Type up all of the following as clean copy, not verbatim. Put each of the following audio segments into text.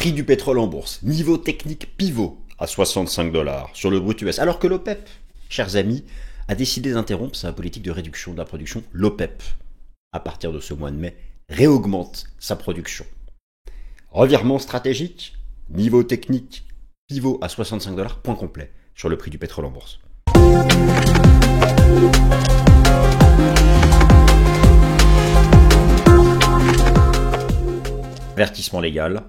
Prix du pétrole en bourse, niveau technique pivot à 65 $ sur le brut US. Alors que l'OPEP, chers amis, a décidé d'interrompre sa politique de réduction de la production. L'OPEP, à partir de ce mois de mai, réaugmente sa production. Revirement stratégique, niveau technique pivot à 65 $, point complet sur le prix du pétrole en bourse. Avertissement légal.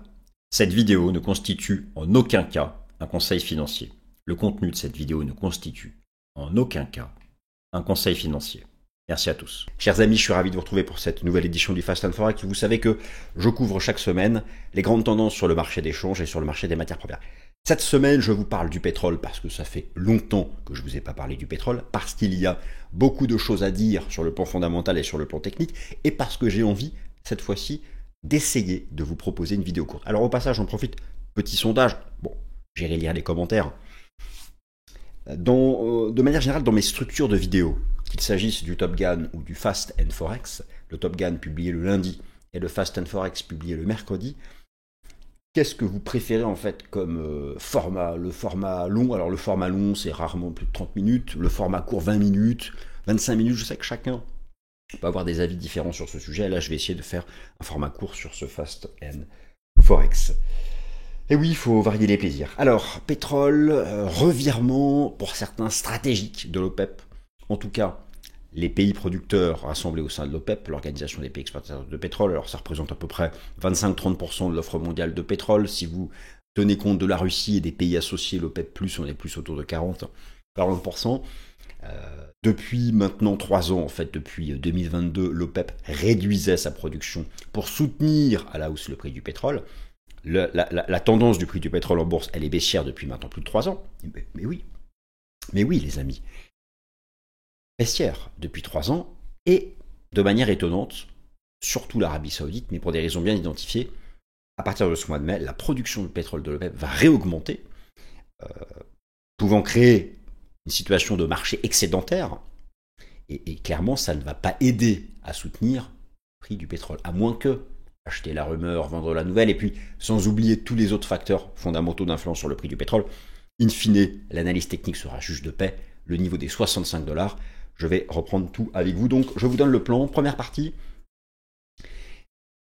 Cette vidéo ne constitue en aucun cas un conseil financier. Le contenu de cette vidéo ne constitue en aucun cas un conseil financier. Merci à tous. Chers amis, je suis ravi de vous retrouver pour cette nouvelle édition du Fast and Forex. Vous savez que je couvre chaque semaine les grandes tendances sur le marché des changes et sur le marché des matières premières. Cette semaine, je vous parle du pétrole parce que ça fait longtemps que je ne vous ai pas parlé du pétrole, parce qu'il y a beaucoup de choses à dire sur le plan fondamental et sur le plan technique, et parce que j'ai envie, cette fois-ci, d'essayer de vous proposer une vidéo courte. Alors au passage, j'en profite, petit sondage, bon, j'irai lire les commentaires. De manière générale, dans mes structures de vidéos, qu'il s'agisse du Top Gun ou du Fast and Forex, le Top Gun publié le lundi et le Fast and Forex publié le mercredi, qu'est-ce que vous préférez en fait comme format? Le format long, alors le format long c'est rarement plus de 30 minutes, le format court 20 minutes, 25 minutes, je sais que chacun peut avoir des avis différents sur ce sujet. Là, je vais essayer de faire un format court sur ce Fast and Forex. Et oui, il faut varier les plaisirs. Alors, pétrole, revirement, pour certains stratégique de l'OPEP. En tout cas, les pays producteurs rassemblés au sein de l'OPEP, l'Organisation des pays exportateurs de pétrole, alors ça représente à peu près 25-30% de l'offre mondiale de pétrole. Si vous tenez compte de la Russie et des pays associés, l'OPEP+, on est plus autour de 40%. Depuis maintenant 3 ans, en fait, depuis 2022, l'OPEP réduisait sa production pour soutenir à la hausse le prix du pétrole. La tendance du prix du pétrole en bourse, elle est baissière depuis maintenant plus de 3 ans. Mais oui, les amis. Baissière depuis 3 ans, et de manière étonnante, surtout l'Arabie Saoudite, mais pour des raisons bien identifiées, à partir de ce mois de mai, la production de pétrole de l'OPEP va réaugmenter, pouvant créer une situation de marché excédentaire, et clairement, ça ne va pas aider à soutenir le prix du pétrole, à moins que acheter la rumeur, vendre la nouvelle, et puis sans oublier tous les autres facteurs fondamentaux d'influence sur le prix du pétrole. In fine, l'analyse technique sera juge de paix, le niveau des 65 $. Je vais reprendre tout avec vous. Donc, je vous donne le plan. Première partie,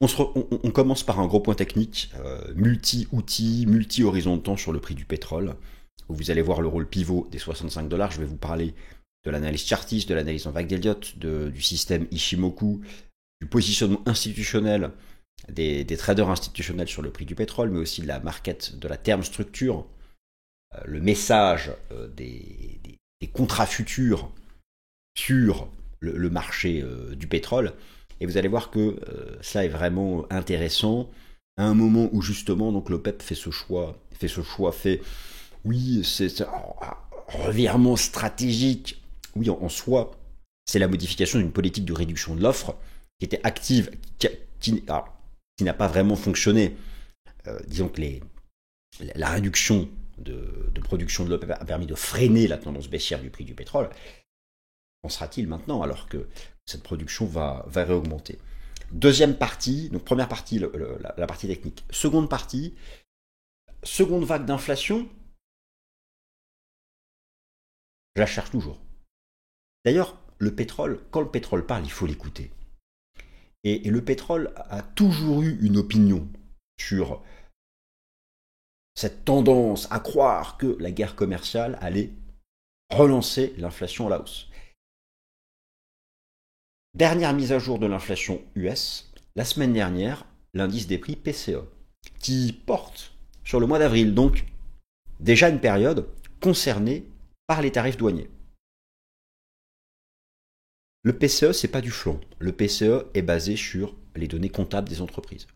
on commence par un gros point technique, multi-outils, multi-horizon de temps sur le prix du pétrole. Vous allez voir le rôle pivot des 65 $. Je vais vous parler de l'analyse chartiste, de l'analyse en vague d'Elliott, du système Ishimoku, du positionnement institutionnel des traders institutionnels sur le prix du pétrole, mais aussi de la market, de la term structure, le message des contrats futurs sur le marché du pétrole. Et vous allez voir que ça est vraiment intéressant à un moment où justement donc l'OPEP fait ce choix, oui, c'est un revirement stratégique. Oui, en soi, c'est la modification d'une politique de réduction de l'offre qui était active, qui n'a pas vraiment fonctionné. Disons que la réduction de production de l'OPEP a permis de freiner la tendance baissière du prix du pétrole. Qu'en sera-t-il maintenant alors que cette production va réaugmenter? Deuxième partie, donc première partie, la partie technique. Seconde partie, seconde vague d'inflation, je la cherche toujours. D'ailleurs, le pétrole, quand le pétrole parle, il faut l'écouter. Et le pétrole a toujours eu une opinion sur cette tendance à croire que la guerre commerciale allait relancer l'inflation à la hausse. Dernière mise à jour de l'inflation US, la semaine dernière, l'indice des prix PCE, qui porte sur le mois d'avril, donc déjà une période concernée par les tarifs douaniers. Le PCE, c'est pas du flanc. Le PCE est basé sur les données comptables des entreprises.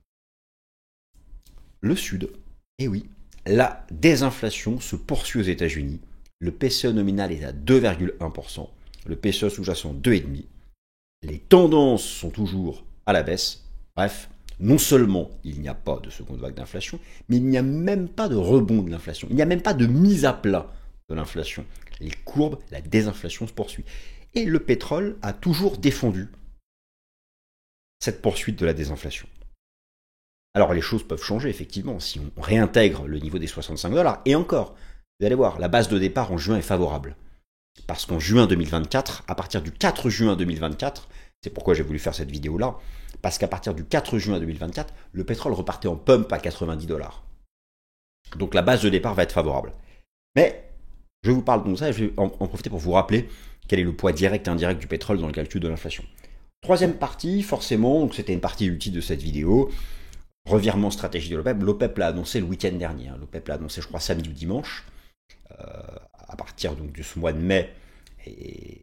Le Sud, eh oui, la désinflation se poursuit aux États-Unis. Le PCE nominal est à 2,1%, le PCE sous-jacent 2,5%. Les tendances sont toujours à la baisse. Bref, non seulement il n'y a pas de seconde vague d'inflation, mais il n'y a même pas de rebond de l'inflation. Il n'y a même pas de mise à plat de l'inflation. Les courbes, la désinflation se poursuit. Et le pétrole a toujours défendu cette poursuite de la désinflation. Alors les choses peuvent changer effectivement si on réintègre le niveau des 65 $. Et encore, vous allez voir, la base de départ en juin est favorable. Parce qu'en juin 2024, à partir du 4 juin 2024, c'est pourquoi j'ai voulu faire cette vidéo-là, parce qu'à partir du 4 juin 2024, le pétrole repartait en pump à 90 $. Donc la base de départ va être favorable. Mais je vous parle de ça et je vais en profiter pour vous rappeler quel est le poids direct et indirect du pétrole dans le calcul de l'inflation. Troisième partie, forcément, donc c'était une partie utile de cette vidéo, revirement stratégique de l'OPEP. L'OPEP l'a annoncé le week-end dernier. L'OPEP l'a annoncé, je crois, samedi ou dimanche. À partir donc, de ce mois de mai, et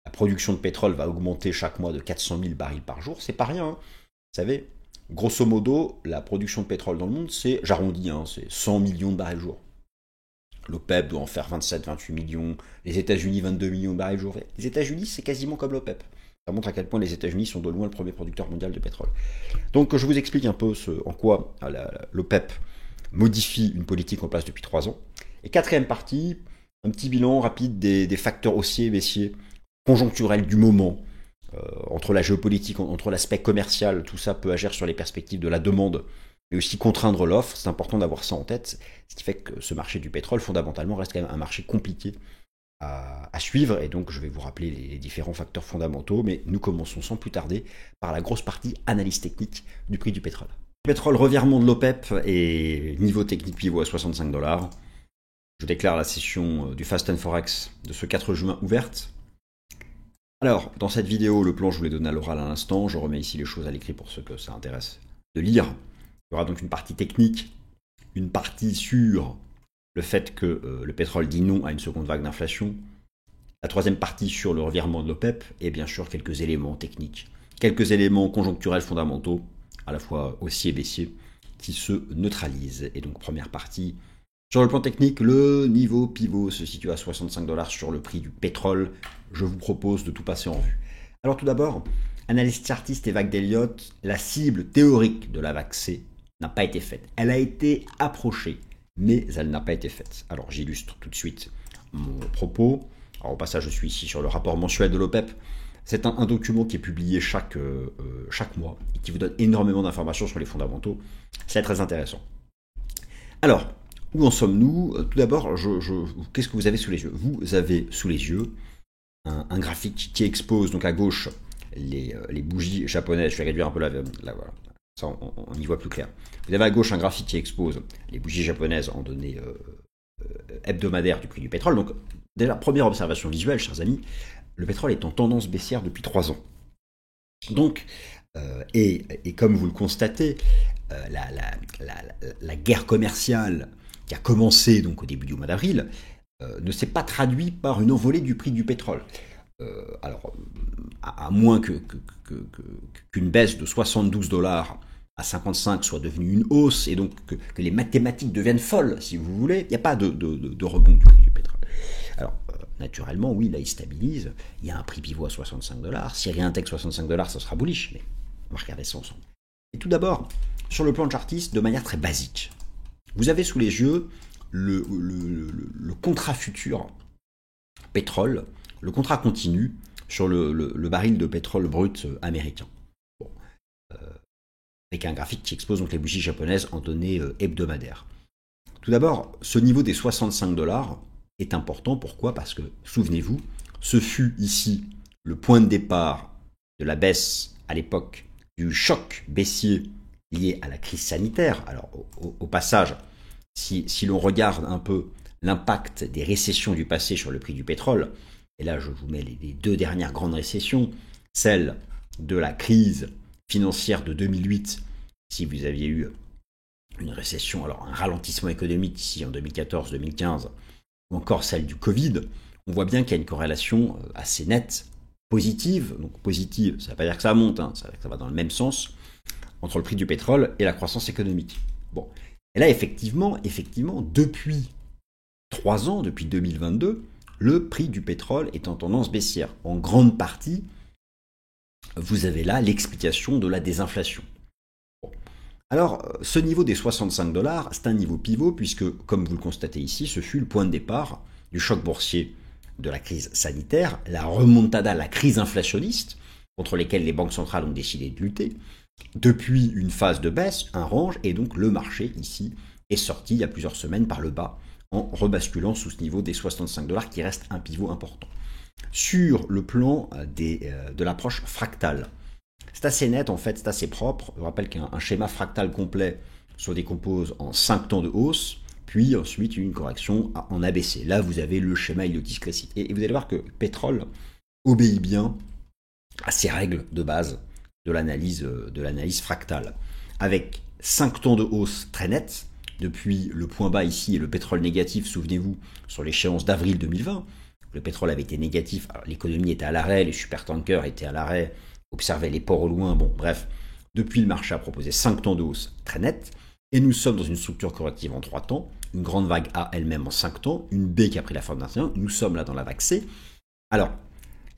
la production de pétrole va augmenter chaque mois de 400 000 barils par jour. C'est pas rien. Hein. Vous savez, grosso modo, la production de pétrole dans le monde, c'est, j'arrondis, c'est 100 millions de barils jour. L'OPEP doit en faire 27-28 millions. Les États-Unis, 22 millions de barils jour. Les États-Unis, c'est quasiment comme l'OPEP. Ça montre à quel point les États-Unis sont de loin le premier producteur mondial de pétrole. Donc je vous explique un peu en quoi l'OPEP modifie une politique en place depuis 3 ans. Et quatrième partie, un petit bilan rapide des facteurs haussiers et baissiers, conjoncturels du moment, entre la géopolitique, entre l'aspect commercial, tout ça peut agir sur les perspectives de la demande, mais aussi contraindre l'offre. C'est important d'avoir ça en tête, ce qui fait que ce marché du pétrole, fondamentalement, reste quand même un marché compliqué à suivre, et donc je vais vous rappeler les différents facteurs fondamentaux, mais nous commençons sans plus tarder par la grosse partie analyse technique du prix du pétrole. Pétrole, revirement de l'OPEP et niveau technique pivot à 65 $. Je déclare la session du Fast and Forex de ce 4 juin ouverte. Alors, dans cette vidéo, le plan je vous l'ai donné à l'oral à l'instant, je remets ici les choses à l'écrit pour ceux que ça intéresse de lire. Il y aura donc une partie technique, une partie sur le fait que le pétrole dit non à une seconde vague d'inflation, la troisième partie sur le revirement de l'OPEP, et bien sûr quelques éléments techniques, quelques éléments conjoncturels fondamentaux, à la fois haussiers et baissiers, qui se neutralisent. Et donc première partie, sur le plan technique, le niveau pivot se situe à 65 $ sur le prix du pétrole. Je vous propose de tout passer en revue. Alors tout d'abord, analyse chartiste et vague d'Elliott, la cible théorique de la vague C n'a pas été faite. Elle a été approchée, mais elle n'a pas été faite. Alors j'illustre tout de suite mon propos. Alors au passage, je suis ici sur le rapport mensuel de l'OPEP. C'est un document qui est publié chaque mois et qui vous donne énormément d'informations sur les fondamentaux. C'est très intéressant. Alors, où en sommes-nous? Tout d'abord, qu'est-ce que vous avez sous les yeux? Vous avez sous les yeux un graphique qui expose donc à gauche les bougies japonaises. Je vais réduire un peu voilà. Ça, on y voit plus clair. Vous avez à gauche un graphique qui expose les bougies japonaises en données hebdomadaires du prix du pétrole. Donc, déjà, première observation visuelle, chers amis, le pétrole est en tendance baissière depuis 3 ans. Donc, et comme vous le constatez, la guerre commerciale qui a commencé donc au début du mois d'avril ne s'est pas traduite par une envolée du prix du pétrole. Alors, à moins qu'une baisse de 72 $ à 55 soit devenue une hausse, et donc que les mathématiques deviennent folles, si vous voulez, il n'y a pas de rebond du prix du pétrole. Alors, naturellement, oui, là, il stabilise, il y a un prix pivot à 65 $, s'il réintègre 65 $, ça sera bullish, mais on va regarder ça ensemble. Et tout d'abord, sur le plan chartiste, de manière très basique, vous avez sous les yeux le contrat futur pétrole, le contrat continu sur le baril de pétrole brut américain. Bon. Avec un graphique qui expose donc les bougies japonaises en données hebdomadaires. Tout d'abord, ce niveau des 65 $ est important. Pourquoi? Parce que, souvenez-vous, ce fut ici le point de départ de la baisse à l'époque du choc baissier lié à la crise sanitaire. Alors, au passage, si l'on regarde un peu l'impact des récessions du passé sur le prix du pétrole, et là je vous mets les 2 dernières grandes récessions, celle de la crise financière de 2008, si vous aviez eu une récession, alors un ralentissement économique ici en 2014-2015, ou encore celle du Covid, on voit bien qu'il y a une corrélation assez nette, positive. Donc positive, ça ne veut pas dire que ça monte, ça veut dire que ça va dans le même sens, entre le prix du pétrole et la croissance économique. Bon. Et là, effectivement, depuis 3 ans, depuis 2022, le prix du pétrole est en tendance baissière. En grande partie, vous avez là l'explication de la désinflation. Bon. Alors, ce niveau des 65 $, c'est un niveau pivot puisque, comme vous le constatez ici, ce fut le point de départ du choc boursier de la crise sanitaire, la remontada, la crise inflationniste, contre lesquelles les banques centrales ont décidé de lutter. Depuis une phase de baisse, un range, et donc le marché ici est sorti il y a plusieurs semaines par le bas en rebasculant sous ce niveau des 65 $ qui reste un pivot important. Sur le plan de l'approche fractale, c'est assez net en fait, c'est assez propre. Je rappelle qu'un schéma fractal complet se décompose en 5 temps de hausse, puis ensuite une correction en ABC. Là vous avez le schéma Iliotis classique. Et vous allez voir que le pétrole obéit bien à ces règles de base de l'analyse fractale, avec 5 temps de hausse très nets, depuis le point bas ici et le pétrole négatif, souvenez-vous, sur l'échéance d'avril 2020, le pétrole avait été négatif, l'économie était à l'arrêt, les supertankers étaient à l'arrêt, observez les ports au loin, bon bref, depuis le marché a proposé 5 temps de hausse très nets, et nous sommes dans une structure corrective en 3 temps, une grande vague A elle-même en 5 temps, une B qui a pris la forme d'un triangle, nous sommes là dans la vague C. Alors,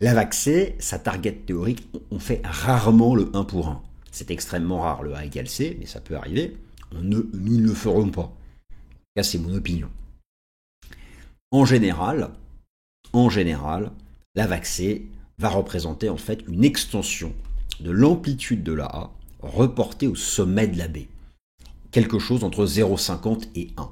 la vague C, sa target théorique, on fait rarement le 1 pour 1. C'est extrêmement rare le A égale C, mais ça peut arriver. Nous ne le ferons pas. En tout cas, c'est mon opinion. En général, la vague C va représenter en fait une extension de l'amplitude de la A reportée au sommet de la B. Quelque chose entre 0,50 et 1.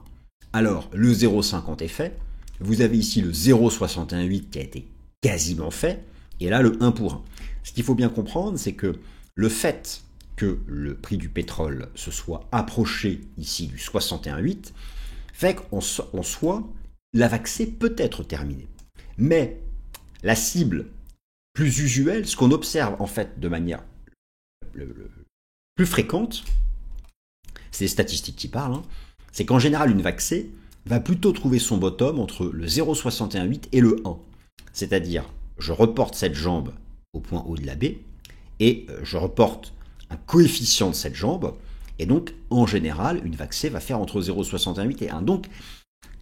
Alors, le 0,50 est fait. Vous avez ici le 0,618 qui a été quasiment fait, et là le 1 pour 1. Ce qu'il faut bien comprendre, c'est que le fait que le prix du pétrole se soit approché ici du 61,8 fait qu'en soi, la vague C peut être terminée. Mais la cible plus usuelle, ce qu'on observe en fait de manière plus fréquente, c'est les statistiques qui parlent, c'est qu'en général une vague C va plutôt trouver son bottom entre le 0,618 et le 1. C'est-à-dire, je reporte cette jambe au point haut de la baie et je reporte un coefficient de cette jambe. Et donc, en général, une vague C va faire entre 0,618 et 1. Donc,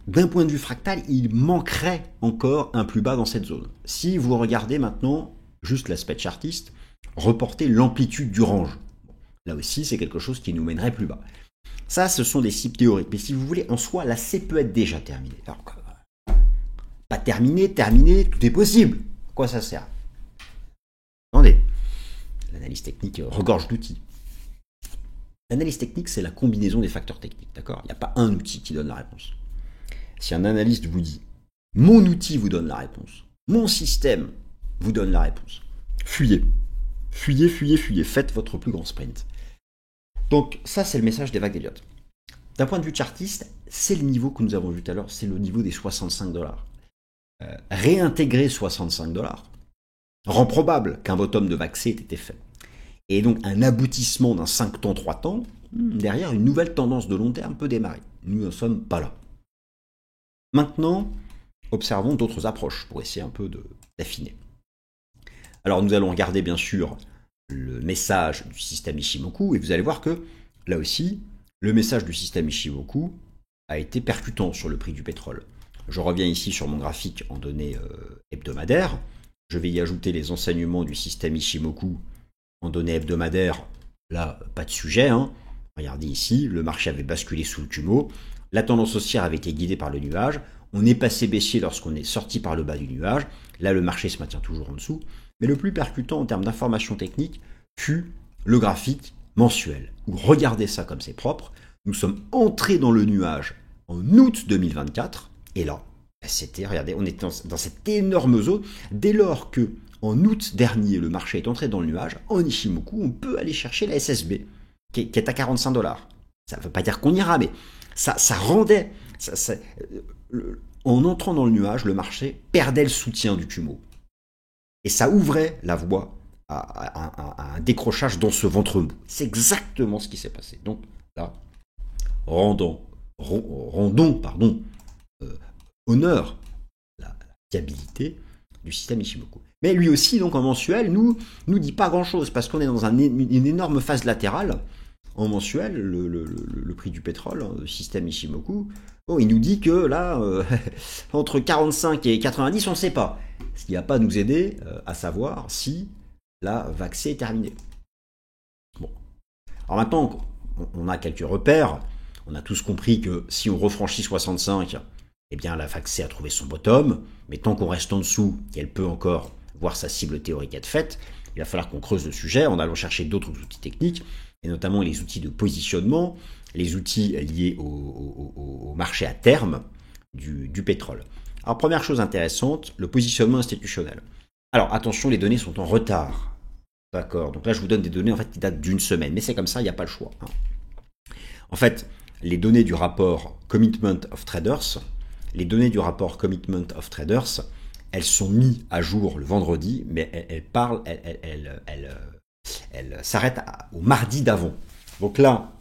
d'un point de vue fractal, il manquerait encore un plus bas dans cette zone. Si vous regardez maintenant, juste l'aspect chartiste, reporter l'amplitude du range. Là aussi, c'est quelque chose qui nous mènerait plus bas. Ça, ce sont des cibles théoriques. Mais si vous voulez, en soi, la C peut être déjà terminée. Alors, pas terminé, tout est possible. À quoi ça sert? Attendez, l'analyse technique regorge d'outils. L'analyse technique, c'est la combinaison des facteurs techniques, d'accord? Il n'y a pas un outil qui donne la réponse. Si un analyste vous dit « mon outil vous donne la réponse, mon système vous donne la réponse », fuyez. Fuyez, faites votre plus grand sprint. Donc ça, c'est le message des vagues d'Elliott. D'un point de vue chartiste, c'est le niveau que nous avons vu tout à l'heure, c'est le niveau des 65 $. Réintégrer 65 $, rend probable qu'un bottom de vague C ait été fait. Et donc un aboutissement d'un 5 temps, 3 temps, derrière une nouvelle tendance de long terme peut démarrer. Nous n'en sommes pas là. Maintenant, observons d'autres approches pour essayer un peu d'affiner. Alors nous allons regarder bien sûr le message du système Ichimoku et vous allez voir que là aussi, le message du système Ichimoku a été percutant sur le prix du pétrole. Je reviens ici sur mon graphique en données hebdomadaires. Je vais y ajouter les enseignements du système Ichimoku en données hebdomadaires. Là, pas de sujet. Regardez ici, le marché avait basculé sous le Kumo. La tendance haussière avait été guidée par le nuage. On est passé baissier lorsqu'on est sorti par le bas du nuage. Là, le marché se maintient toujours en dessous. Mais le plus percutant en termes d'information technique fut le graphique mensuel. Où regardez ça comme c'est propre. Nous sommes entrés dans le nuage en août 2024. Et là, regardez, on était dans cette énorme zone. Dès lors que, en août dernier, le marché est entré dans le nuage, en Ichimoku, on peut aller chercher la SSB, qui est à 45 $. Ça ne veut pas dire qu'on ira, mais ça rendait... en entrant dans le nuage, le marché perdait le soutien du Kumo. Et ça ouvrait la voie à un décrochage dans ce ventre mou. C'est exactement ce qui s'est passé. Donc là, rendons honneur la fiabilité du système Ichimoku. Mais lui aussi, donc en mensuel, nous dit pas grand-chose parce qu'on est dans une énorme phase latérale. En mensuel, le prix du pétrole, le système Ichimoku, il nous dit que là, entre 45 et 90, on ne sait pas. Ce qui ne va pas nous aider à savoir si la vague C est terminée. Bon. Alors maintenant, on a quelques repères. On a tous compris que si on refranchit 65, eh bien la vague C a trouvé son bottom. Mais tant qu'on reste en dessous, qu'elle peut encore voir sa cible théorique être faite, il va falloir qu'on creuse le sujet en allant chercher d'autres outils techniques, et notamment les outils de positionnement, les outils liés au marché à terme du pétrole. Alors première chose intéressante, le positionnement institutionnel. Alors attention, les données sont en retard. D'accord, donc là je vous donne des données en fait qui datent d'une semaine, mais c'est comme ça, il n'y a pas le choix. En fait, les données du rapport Commitment of Traders, elles sont mises à jour le vendredi, mais elles s'arrêtent au mardi d'avant. Donc là,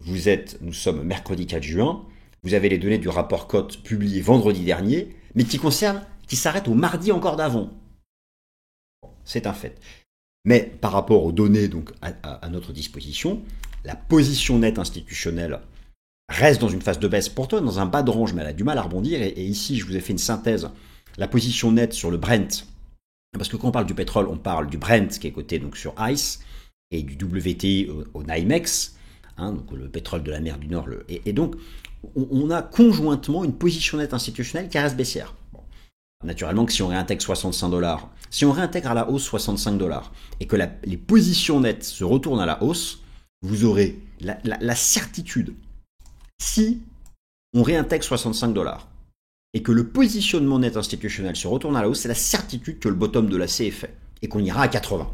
nous sommes mercredi 4 juin, vous avez les données du rapport Cote publié vendredi dernier, mais qui s'arrêtent au mardi encore d'avant. C'est un fait. Mais par rapport aux données donc, à notre disposition, la position nette institutionnelle reste dans une phase de baisse, pourtant dans un bas de range, mais elle a du mal à rebondir. Et ici, je vous ai fait une synthèse. La position nette sur le Brent, parce que quand on parle du pétrole, on parle du Brent qui est coté donc, sur ICE et du WTI au NYMEX, donc le pétrole de la mer du Nord. Et donc, on a conjointement une position nette institutionnelle qui reste baissière. Naturellement que si on réintègre $65, si on réintègre à la hausse $65 et que les positions nettes se retournent à la hausse, vous aurez la certitude, si on réintègre $65 et que le positionnement net institutionnel se retourne à la hausse, c'est la certitude que le bottom de la C est fait et qu'on ira à 80.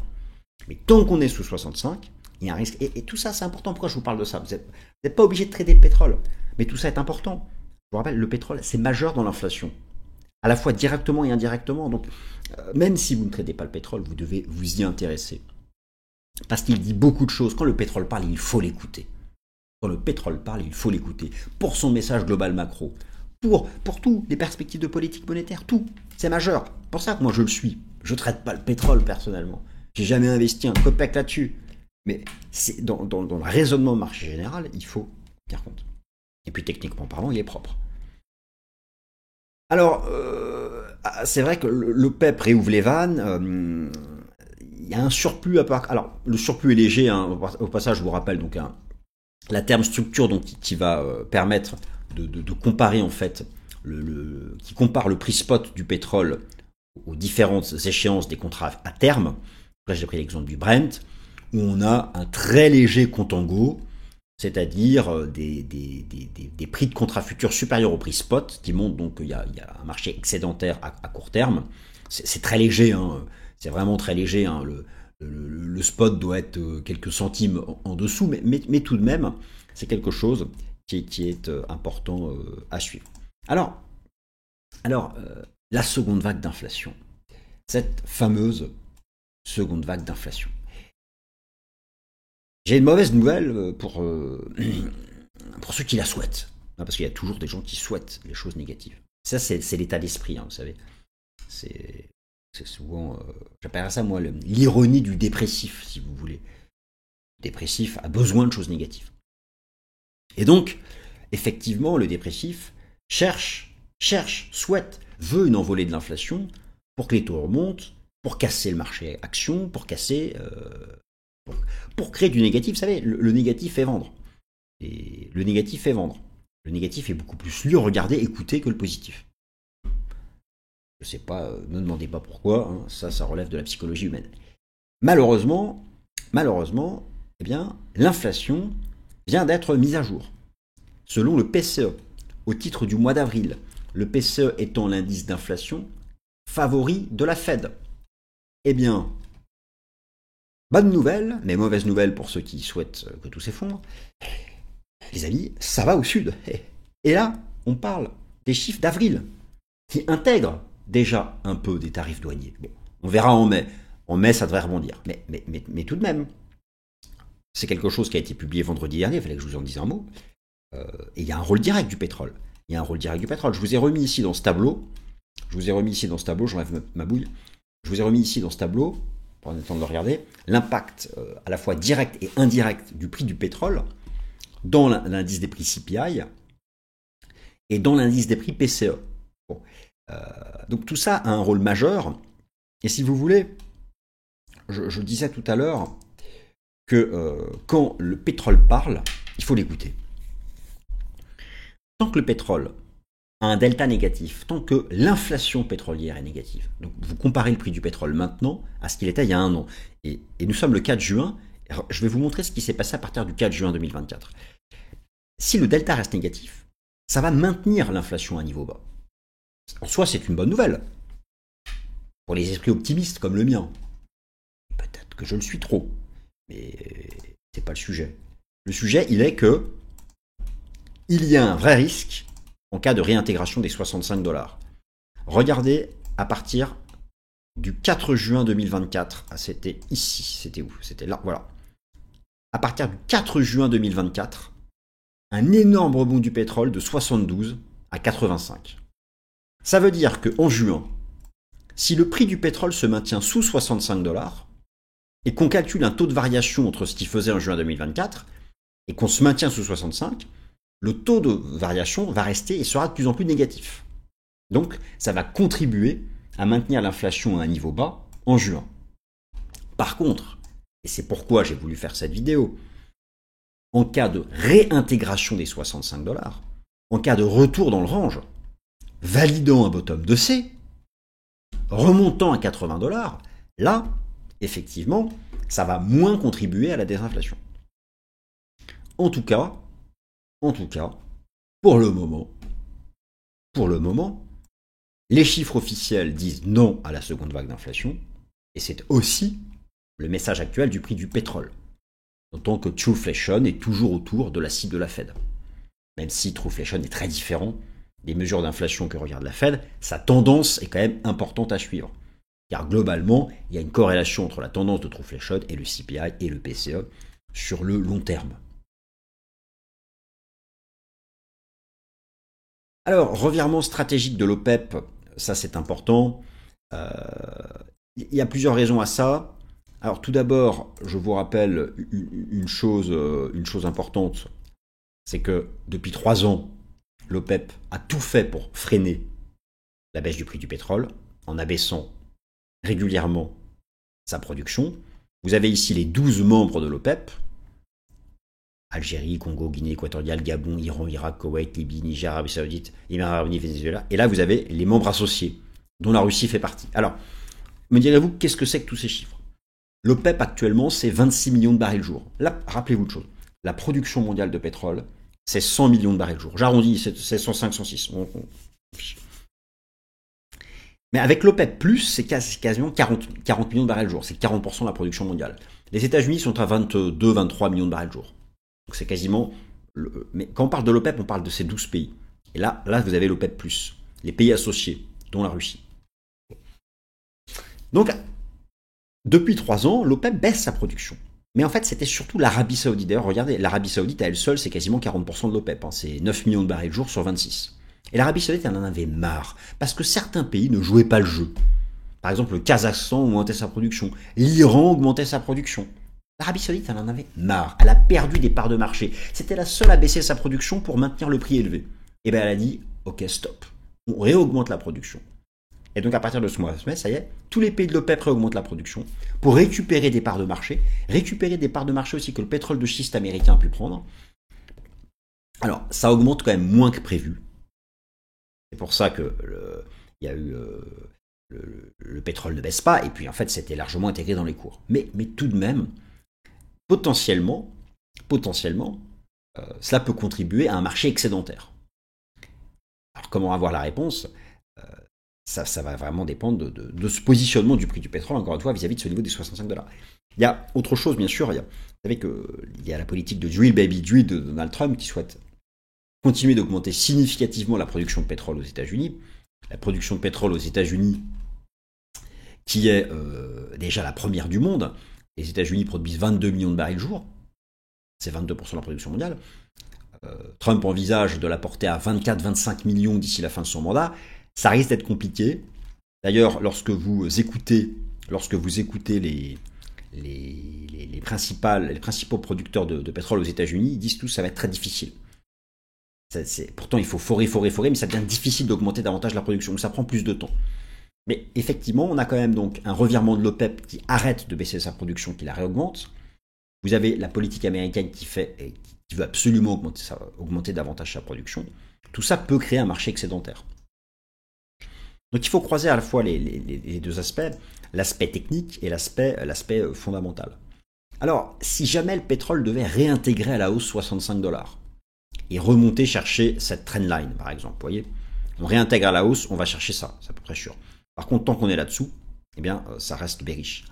Mais tant qu'on est sous 65, il y a un risque. Et tout ça, c'est important. Pourquoi je vous parle de ça? Vous n'êtes pas obligé de trader le pétrole, mais tout ça est important. Je vous rappelle, le pétrole, c'est majeur dans l'inflation, à la fois directement et indirectement. Donc, même si vous ne tradez pas le pétrole, vous devez vous y intéresser. Parce qu'il dit beaucoup de choses. Quand le pétrole parle, il faut l'écouter. Quand le pétrole parle, il faut l'écouter. Pour son message global macro. Pour tout, les perspectives de politique monétaire, tout. C'est majeur. Pour ça que moi je le suis. Je ne traite pas le pétrole personnellement. J'ai jamais investi un copec là-dessus. Mais c'est dans le raisonnement de marché général, il faut tenir compte. Et puis techniquement parlant, il est propre. Alors, c'est vrai que l'OPEP réouvre les vannes. Il y a un surplus à part. Alors, le surplus est léger. Au passage, je vous rappelle donc la terme structure donc, qui va permettre de comparer en fait, qui compare le prix spot du pétrole aux différentes échéances des contrats à terme. Là, j'ai pris l'exemple du Brent, où on a un très léger contango, c'est-à-dire des prix de contrats futurs supérieurs au prix spot, qui montrent donc qu'il y a un marché excédentaire à court terme. C'est très léger, c'est vraiment très léger. Le spot doit être quelques centimes en dessous, mais tout de même, c'est quelque chose qui est important à suivre. Alors la seconde vague d'inflation, cette fameuse seconde vague d'inflation. J'ai une mauvaise nouvelle pour ceux qui la souhaitent, parce qu'il y a toujours des gens qui souhaitent les choses négatives. Ça, c'est l'état d'esprit, vous savez. C'est souvent, j'appellerais ça moi l'ironie du dépressif, si vous voulez. Le dépressif a besoin de choses négatives. Et donc, effectivement, le dépressif souhaite, veut une envolée de l'inflation pour que les taux remontent, pour casser le marché action, pour créer du négatif. Vous savez, le négatif fait vendre. Et le négatif fait vendre. Le négatif est beaucoup plus lu, regardé, écouté que le positif. Je ne sais pas, ne me demandez pas pourquoi, ça relève de la psychologie humaine. Malheureusement, eh bien, l'inflation vient d'être mise à jour. Selon le PCE, au titre du mois d'avril, le PCE étant l'indice d'inflation favori de la Fed. Eh bien, bonne nouvelle, mais mauvaise nouvelle pour ceux qui souhaitent que tout s'effondre. Les amis, ça va au sud. Et là, on parle des chiffres d'avril, qui intègrent déjà un peu des tarifs douaniers. Bon, on verra en mai. En mai, ça devrait rebondir. Mais tout de même, c'est quelque chose qui a été publié vendredi dernier, il fallait que je vous en dise un mot. Et il y a un rôle direct du pétrole. Je vous ai remis ici dans ce tableau. J'enlève ma bouille. Je vous ai remis ici dans ce tableau, pour le temps de le regarder, l'impact à la fois direct et indirect du prix du pétrole dans l'indice des prix CPI et dans l'indice des prix PCE. Bon. Donc tout ça a un rôle majeur. Et si vous voulez, je disais tout à l'heure que quand le pétrole parle, il faut l'écouter. Tant que le pétrole à un delta négatif tant que l'inflation pétrolière est négative. Donc vous comparez le prix du pétrole maintenant à ce qu'il était il y a un an. Et nous sommes le 4 juin. Alors, je vais vous montrer ce qui s'est passé à partir du 4 juin 2024. Si le delta reste négatif, ça va maintenir l'inflation à un niveau bas. En soi, c'est une bonne nouvelle. Pour les esprits optimistes comme le mien. Peut-être que je le suis trop. Mais c'est pas le sujet. Le sujet, il est que il y a un vrai risque en cas de réintégration des 65 $. Regardez à partir du 4 juin 2024. Ah, c'était ici. C'était où? C'était là. Voilà. À partir du 4 juin 2024, un énorme rebond du pétrole de 72 à 85. Ça veut dire qu'en juin, si le prix du pétrole se maintient sous 65 $ et qu'on calcule un taux de variation entre ce qu'il faisait en juin 2024 et qu'on se maintient sous 65, le taux de variation va rester et sera de plus en plus négatif. Donc, ça va contribuer à maintenir l'inflation à un niveau bas en juin. Par contre, et c'est pourquoi j'ai voulu faire cette vidéo, en cas de réintégration des 65 $, en cas de retour dans le range, validant un bottom de C, remontant à 80 $, là, effectivement, ça va moins contribuer à la désinflation. En tout cas, pour le moment, les chiffres officiels disent non à la seconde vague d'inflation, et c'est aussi le message actuel du prix du pétrole. D'autant que Trueflation est toujours autour de la cible de la Fed. Même si Trueflation est très différent des mesures d'inflation que regarde la Fed, sa tendance est quand même importante à suivre. Car globalement, il y a une corrélation entre la tendance de Trueflation et le CPI et le PCE sur le long terme. Alors, revirement stratégique de l'OPEP, ça c'est important. Il y a plusieurs raisons à ça. Alors tout d'abord, je vous rappelle une chose importante, c'est que depuis 3 ans, l'OPEP a tout fait pour freiner la baisse du prix du pétrole en abaissant régulièrement sa production. Vous avez ici les 12 membres de l'OPEP, Algérie, Congo, Guinée équatoriale, Gabon, Iran, Irak, Koweït, Libye, Niger, Arabie Saoudite, Émirats arabes unis, Venezuela. Et là, vous avez les membres associés, dont la Russie fait partie. Alors, me direz-vous, qu'est-ce que c'est que tous ces chiffres? L'OPEP actuellement, c'est 26 millions de barils jour. Là, rappelez-vous de chose. La production mondiale de pétrole, c'est 100 millions de barils jour. J'arrondis, c'est 105, 106. Mais avec l'OPEP+, c'est quasiment 40 millions de barils jour. C'est 40% de la production mondiale. Les États-Unis sont à 22, 23 millions de barils jour. Donc c'est quasiment... Mais quand on parle de l'OPEP, on parle de ces 12 pays. Et là vous avez l'OPEP+, les pays associés, dont la Russie. Donc, depuis 3 ans, l'OPEP baisse sa production. Mais en fait, c'était surtout l'Arabie Saoudite. D'ailleurs, regardez, l'Arabie Saoudite, à elle seule, c'est quasiment 40% de l'OPEP. C'est 9 millions de barils jour sur 26. Et l'Arabie Saoudite, elle en avait marre. Parce que certains pays ne jouaient pas le jeu. Par exemple, le Kazakhstan augmentait sa production. L'Iran augmentait sa production. L'Arabie Saoudite, elle en avait marre. Elle a perdu des parts de marché. C'était la seule à baisser sa production pour maintenir le prix élevé. Et bien, elle a dit, ok, stop. On réaugmente la production. Et donc, à partir de ce mois, ça y est, tous les pays de l'OPEP réaugmentent la production pour récupérer des parts de marché. Récupérer des parts de marché aussi que le pétrole de schiste américain a pu prendre. Alors, ça augmente quand même moins que prévu. C'est pour ça que il y a eu... le pétrole ne baisse pas, et puis en fait c'était largement intégré dans les cours. Mais tout de même, potentiellement, cela peut contribuer à un marché excédentaire. Alors comment avoir la réponse? Ça va vraiment dépendre de ce positionnement du prix du pétrole, encore une fois, vis-à-vis de ce niveau des 65 $. Il y a autre chose, bien sûr, vous savez qu'il y a la politique de Drill Baby Drill de Donald Trump qui souhaite continuer d'augmenter significativement la production de pétrole aux États-Unis. La production de pétrole aux États-Unis, qui est déjà la première du monde. Les États-Unis produisent 22 millions de barils jour. C'est 22% de la production mondiale. Trump envisage de la porter à 24-25 millions d'ici la fin de son mandat. Ça risque d'être compliqué. D'ailleurs, lorsque vous écoutez les principaux producteurs de pétrole aux États-Unis, ils disent tous que ça va être très difficile. Pourtant, il faut forer, mais ça devient difficile d'augmenter davantage la production. Donc ça prend plus de temps. Mais effectivement, on a quand même donc un revirement de l'OPEP qui arrête de baisser sa production, qui la réaugmente. Vous avez la politique américaine qui qui veut absolument augmenter davantage sa production, tout ça peut créer un marché excédentaire. Donc il faut croiser à la fois les deux aspects, l'aspect technique et l'aspect fondamental. Alors, si jamais le pétrole devait réintégrer à la hausse 65 $, et remonter chercher cette trendline, par exemple, vous voyez, on réintègre à la hausse, on va chercher ça, c'est à peu près sûr. Par contre, tant qu'on est là-dessous, eh bien, ça reste bearish.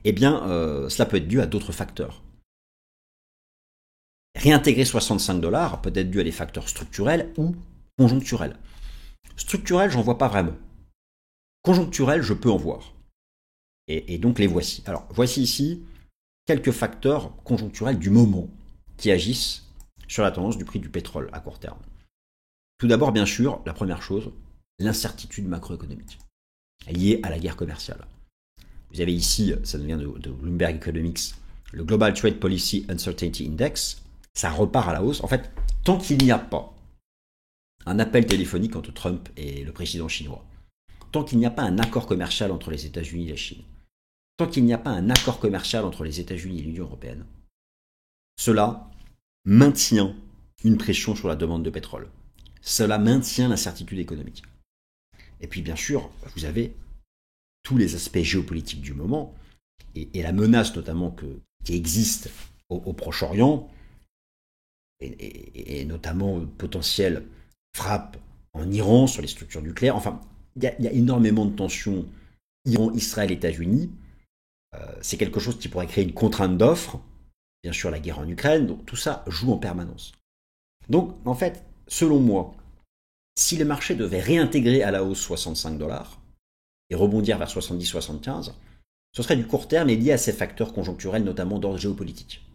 Cela peut être dû à d'autres facteurs. Réintégrer 65 $ peut être dû à des facteurs structurels ou conjoncturels. Structurels, j'en vois pas vraiment. Conjoncturels, je peux en voir. Et donc les voici. Alors, voici ici quelques facteurs conjoncturels du moment qui agissent sur la tendance du prix du pétrole à court terme. Tout d'abord, bien sûr, la première chose, l'incertitude macroéconomique liée à la guerre commerciale. Vous avez ici, ça vient de Bloomberg Economics, le Global Trade Policy Uncertainty Index, ça repart à la hausse. En fait, tant qu'il n'y a pas un appel téléphonique entre Trump et le président chinois, tant qu'il n'y a pas un accord commercial entre les États-Unis et la Chine, tant qu'il n'y a pas un accord commercial entre les États-Unis et l'Union européenne, cela maintient une pression sur la demande de pétrole. Cela maintient l'incertitude économique. Et puis bien sûr, vous avez tous les aspects géopolitiques du moment et la menace notamment qui existe au Proche-Orient et notamment potentielle frappe en Iran sur les structures nucléaires. Enfin, il y a énormément de tensions Iran, Israël, États-Unis. C'est quelque chose qui pourrait créer une contrainte d'offre. Bien sûr, la guerre en Ukraine. Donc tout ça joue en permanence. Donc, en fait, selon moi, si le marché devait réintégrer à la hausse 65 $ et rebondir vers 70-75, ce serait du court terme et lié à ces facteurs conjoncturels, notamment d'ordre géopolitique.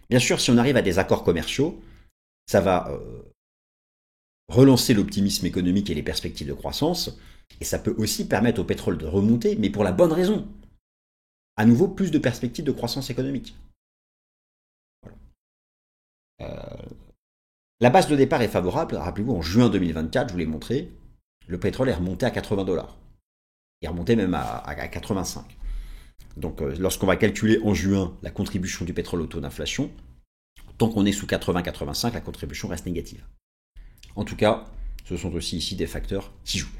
Bien sûr, si on arrive à des accords commerciaux, ça va relancer l'optimisme économique et les perspectives de croissance, et ça peut aussi permettre au pétrole de remonter, mais pour la bonne raison. À nouveau, plus de perspectives de croissance économique. Voilà. La base de départ est favorable. Rappelez-vous, en juin 2024, je vous l'ai montré, le pétrole est remonté à 80 $. Il est remonté même à 85. Donc, lorsqu'on va calculer en juin la contribution du pétrole au taux d'inflation, tant qu'on est sous 80-85, la contribution reste négative. En tout cas, ce sont aussi ici des facteurs qui jouent.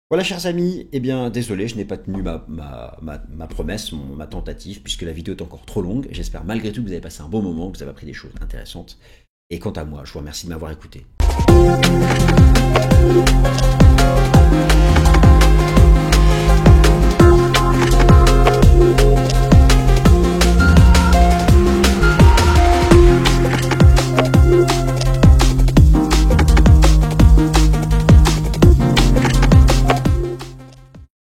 Voilà, chers amis, eh bien, désolé, je n'ai pas tenu ma promesse, ma tentative, puisque la vidéo est encore trop longue. J'espère malgré tout que vous avez passé un bon moment, que vous avez appris des choses intéressantes. Et quant à moi, je vous remercie de m'avoir écouté.